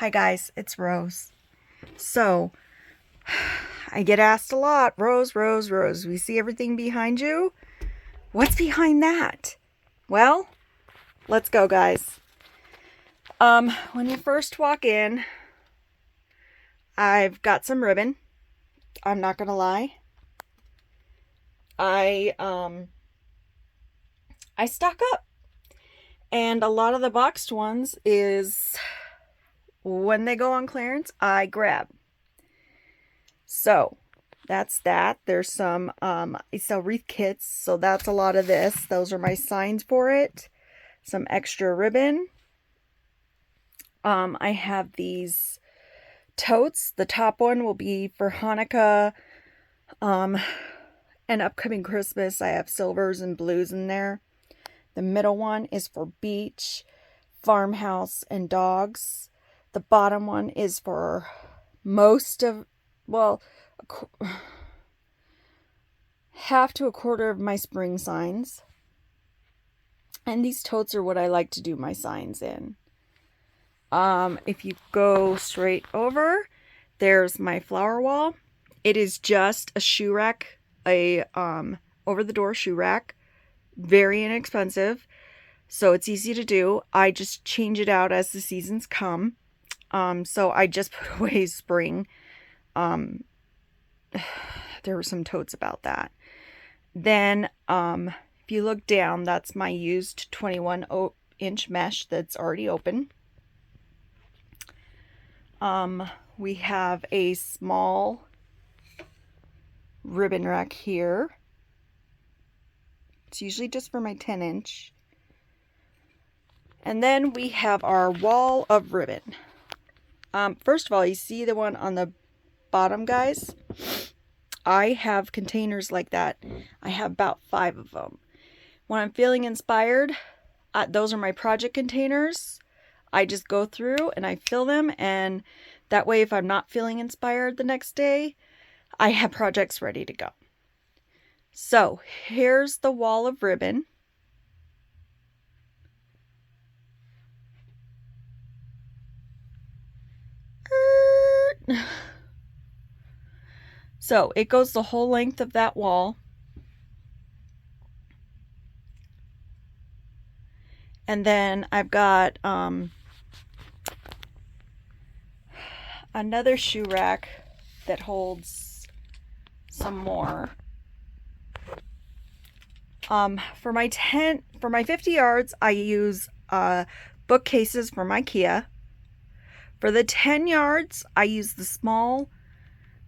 Hi guys, it's Rose. So, I get asked a lot, Rose, Rose, Rose, we see everything behind you? What's behind that? Well, let's go guys. When you first walk in, I've got some ribbon. I'm not gonna lie. I stock up. And a lot of the boxed ones is when they go on clearance, I grab. So that's that. There's some, I sell wreath kits, so that's a lot of this. Those are my signs for it. Some extra ribbon. I have these totes. The top one will be for Hanukkah, and upcoming Christmas. I have silvers and blues in there. The middle one is for beach, farmhouse, and dogs. The bottom one is for most of, well, half to a quarter of my spring signs. And these totes are what I like to do my signs in. If you go straight over, there's my flower wall. It is just a shoe rack, a over-the-door shoe rack. Very inexpensive, so it's easy to do. I just change it out as the seasons come. So I just put away spring. There were some totes about that. Then, if you look down, that's my used 21-inch mesh that's already open. We have a small ribbon rack here. It's usually just for my 10-inch. And then we have our wall of ribbon. First of all, you see the one on the bottom, guys? I have containers like that. I have about 5 of them. When I'm feeling inspired, those are my project containers. I just go through and I fill them, and that way if I'm not feeling inspired the next day, I have projects ready to go. So here's the wall of ribbon. So it goes the whole length of that wall. And then I've got another shoe rack that holds some more. For my 50 yards, I use bookcases from IKEA. For the 10 yards, I use the small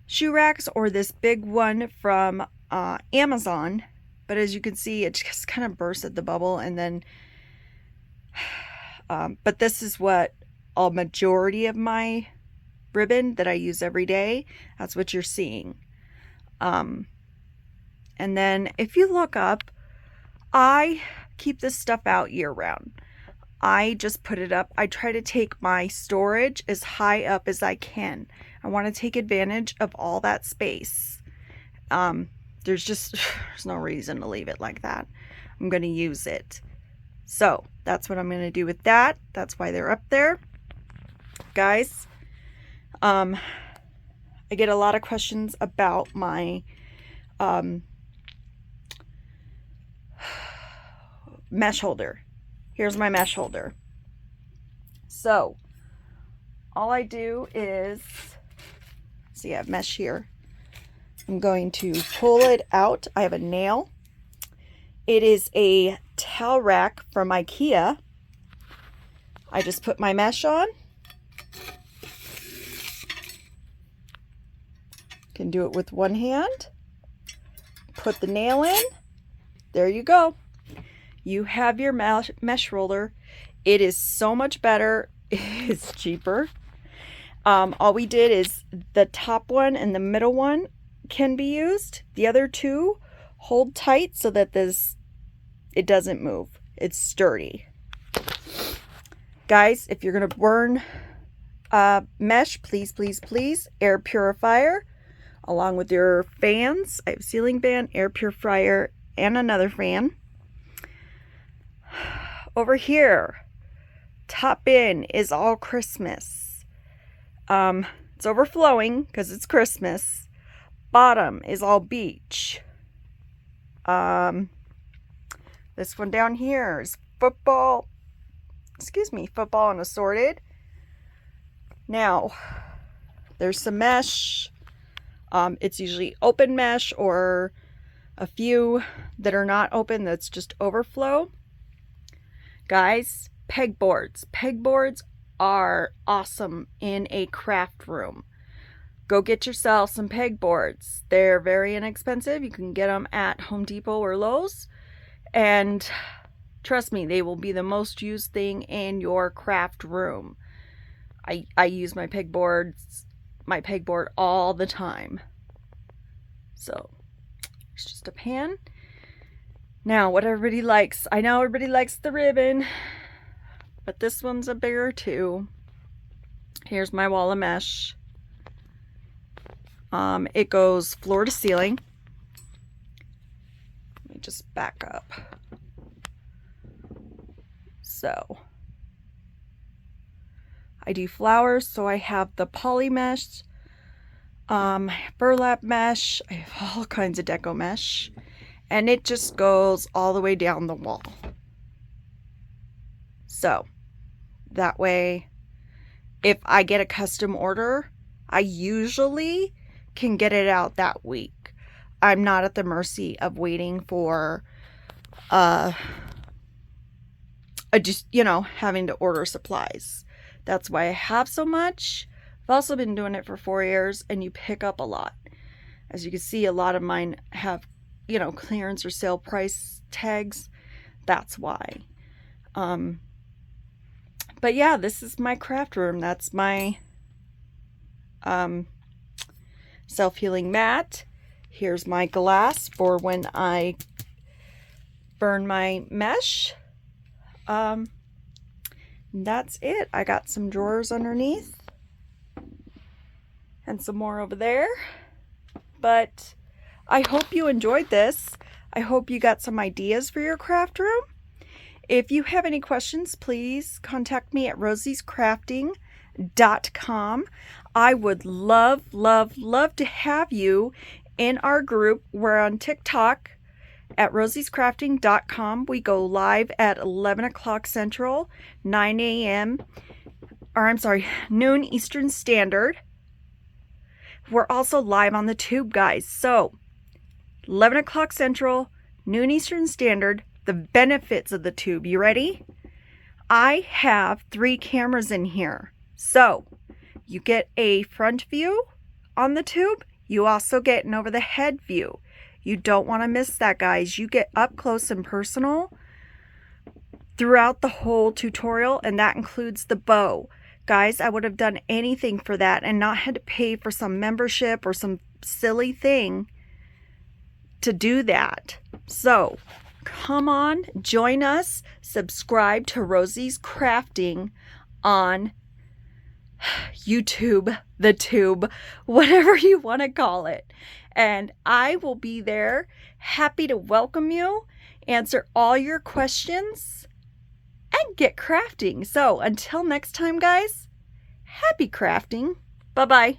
shoe racks or this big one from Amazon. But as you can see, it just kind of burst at the bubble, and then but this is what a majority of my ribbon that I use every day, that's what you're seeing. And then if you look up, I keep this stuff out year round. I just put it up. I try to take my storage as high up as I can. I want to take advantage of all that space. There's no reason to leave it like that. I'm going to use it. So that's what I'm going to do with that. That's why they're up there. Guys, I get a lot of questions about my mesh holder. Here's my mesh holder. So all I do is, see, I have mesh here. I'm going to pull it out. I have a nail. It is a towel rack from IKEA. I just put my mesh on. Can do it with one hand. Put the nail in. There you go. You have your mesh roller. It is so much better. It's cheaper. All we did is the top one and the middle one can be used. The other two hold tight so that it doesn't move. It's sturdy. Guys, if you're going to burn mesh, please, please, please, air purifier along with your fans. I have ceiling fan, air purifier, and another fan. Over here, top bin is all Christmas. It's overflowing because it's Christmas. Bottom is all beach. This one down here is football and assorted. Now, there's some mesh. It's usually open mesh or a few that are not open that's just overflow. Guys, pegboards. Pegboards are awesome in a craft room. Go get yourself some pegboards. They're very inexpensive. You can get them at Home Depot or Lowe's. And trust me, they will be the most used thing in your craft room. I use my pegboard all the time. So, it's just a pan. Now, what everybody likes. I know everybody likes the ribbon, but this one's a bigger too. Here's my wall of mesh. It goes floor to ceiling. Let me just back up. So, I do flowers, so I have the poly mesh, burlap mesh, I have all kinds of deco mesh, and it just goes all the way down the wall. So, that way, if I get a custom order, I usually can get it out that week. I'm not at the mercy of waiting for just, having to order supplies. That's why I have so much. I've also been doing it for 4 years, and you pick up a lot. As you can see, a lot of mine have, clearance or sale price tags. That's why. But yeah, this is my craft room. That's my self-healing mat. Here's my glass for when I burn my mesh. That's it. I got some drawers underneath and some more over there. But I hope you enjoyed this. I hope you got some ideas for your craft room. If you have any questions, please contact me at rosiescrafting.com. I would love to have you in our group. We're on TikTok at rosiescrafting.com. We go live at 11 o'clock Central, 9 a.m. noon Eastern Standard. We're also live on the tube, guys. So, 11 o'clock Central, noon Eastern Standard, the benefits of the tube. You ready? I have 3 cameras in here. So, you get a front view on the tube. You also get an over the head view. You don't want to miss that, guys. You get up close and personal throughout the whole tutorial, and that includes the bow. Guys, I would have done anything for that and not had to pay for some membership or some silly thing to do that. So, come on, join us. Subscribe to Rosie's Crafting on YouTube, the tube, whatever you want to call it. And I will be there, happy to welcome you, answer all your questions, and get crafting. So until next time, guys, happy crafting. Bye-bye.